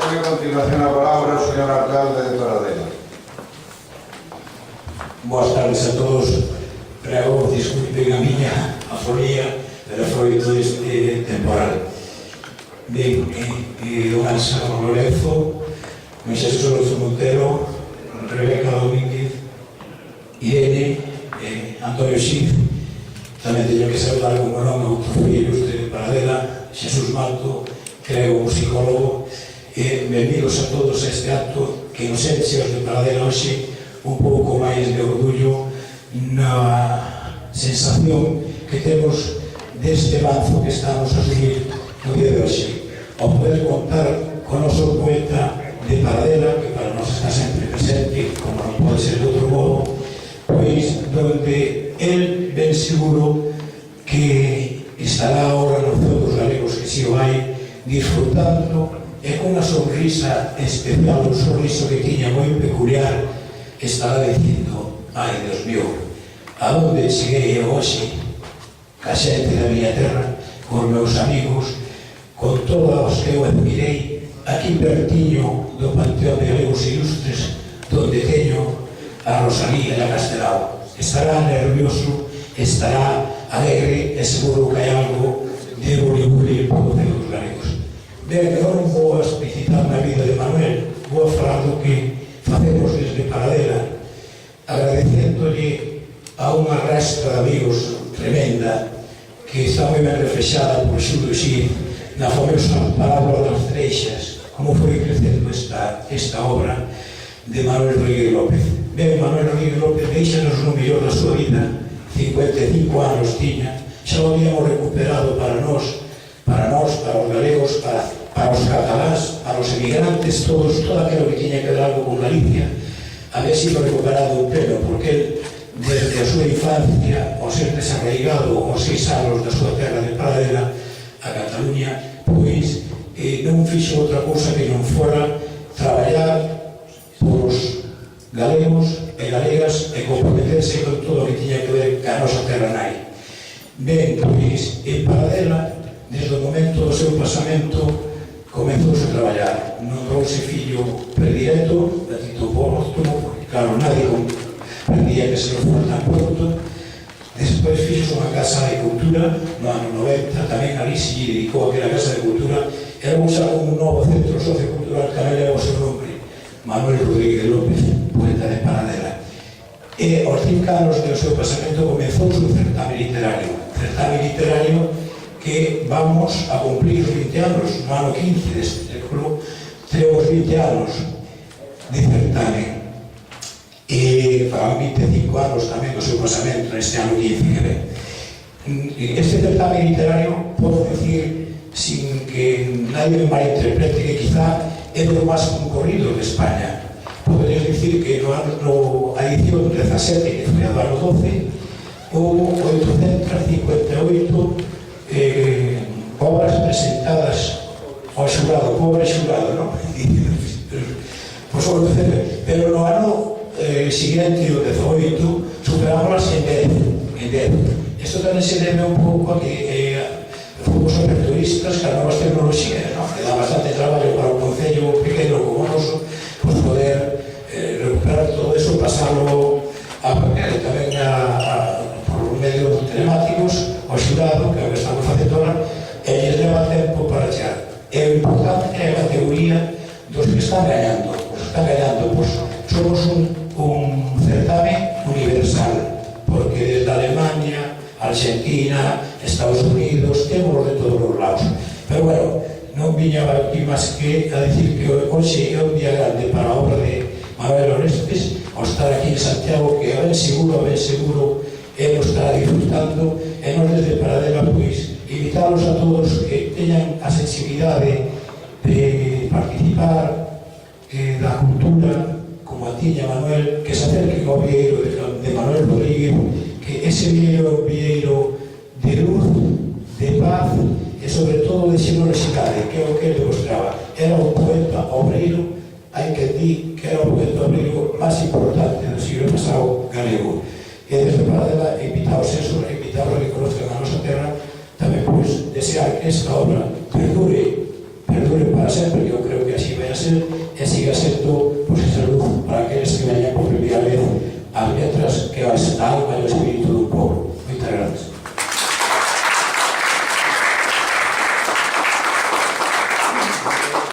Doy a continuación a palabra ao señor alcalde de Paradela. Boas tardes a todos. Prego, disculpen a miña afonía, pero foi todo este temporal. Ben, Don Anselmo Lorenzo, Xesús Lorenzo Montero, Rebeca Domínguez, Irene, Antonio Xif, tamén teño que saludar como nome a outros fillos de Paradela, Xesús Mato, creo un psicólogo, e benvidos a todos a este acto que nos enche os de Paradela hoxe un pouco máis de orgullo na sensación que temos deste banzo que estamos a subir no día de hoxe. Ao poder contar con o noso poeta de Paradela, que para nós está sempre presente, como non pode ser de outro modo, pois donde el ben seguro que estará ahora no ceo dos galegos que si o hai, disfrutando e con unha sonrisa especial, un sorriso que tiña moi peculiar, estará dicindo: ai, Deus mío, a onde cheguei eu hoxe, ca xente da miña terra, con meus amigos, con todos os que eu admirei, aquí pertiño do Panteón de Galegos Ilustres, donde teño a Rosalía e a Castelao. Estará nervioso, estará alegre e seguro que hai algo de boli por de os galegos. Ben, eu non vou explicitar na vida de Manuel, vou falar do que facemos desde Paradela, agradeciéndolle a unha restra de amigos tremenda que está moi ben reflexada por Xulio Xir na famosa parábola das treixas, como foi crecendo esta obra de Manuel Rodríguez López. Ben, Manuel Rodríguez López deixanos no mellor da súa vida, 55 anos tiña, xa o habíamos recuperado para nós, para os galegos, para os catalás, para os emigrantes, todos, todo aquilo que tiña que ver algo con Galicia, había sido recuperado en pleno, porque él, desde a súa infancia, ao ser desarraigado aos 6 anos da súa terra de Paradela, a Cataluña, pois non fixo outra cousa que non fora traballar polos galegos e galegas e comprometerse con todo o que tiña que ver ca nosa terra nai. Ben, pois, en Paradela, desde o momento do seu pasamento, comenzouse a traballar. Nombrouse fillo predilecto, de Tito Póstumo, porque, claro, nadie comprendía que se lo fora tan pronto. Despois fixo unha casa de cultura no ano 90, tamén ali se lle dedicou aquela casa de cultura. Era un novo centro sociocultural que tamén leva o seu nome, Manuel Rodríguez López, poeta de Paradela. E aos 5 anos do seu pasamento comezou un certame literario que vamos a cumplir os 20 anos, no ano 15 deste século, temos 20 anos de certame. E farán 25 anos tamén do seu pasamento neste ano 15 que ven. Este certame literario, podo decir, sin que nadie me malinterprete, que quizá é o máis concorrido de España. Poderías dicir que a edición 17, que foi a do ano 12, houve 858 obras presentadas ao xurado, pobre xurado, non? Pero no ano siguiente, o 18, superámoslas en 10. Isto tamén se debe un pouco a que fomos aperturistas que a novas tecnoloxías, que dá bastante traballo para un concello pequeno como o noso, pois poder recuperar todo eso, pasarlo a papel, tamén por medios telemáticos, ao xurado, que é o que estamos facendo ahora, e lles leva tempo para chegar. E o importante é a categoría dos que están gañando. Os que están gañando, pois, somos un certame universal, porque desde Alemania, Argentina, Estados Unidos, temos de todos os lados. Pero bueno, non viña aquí máis que a decir que hoxe é un día grande para a obra de Manuel Orestes, ao estar aquí en Santiago, que a ben seguro, ele estará disfrutando, e nos desde Paradela, pois, invitalos a todos que teñan a sensibilidade de participar da cultura, como a tiña Manuel, que se acerquen ao vieiro de Manuel Rodríguez, que ese vieiro é un vieiro de luz, de paz e sobre todo de xenerosidade, que é o que ele mostraba. Era un poeta obreiro, hai que dir que era o poeta obreiro máis importante do siglo pasado galego. E desde Paradela invitaos a que conozcan a nosa terra, tamén pois desear que esta obra perdure para sempre, que eu creo que así vai a ser e siga sendo esa luz para aqueles que veñan por primeira vez as letras que a alma e o espírito do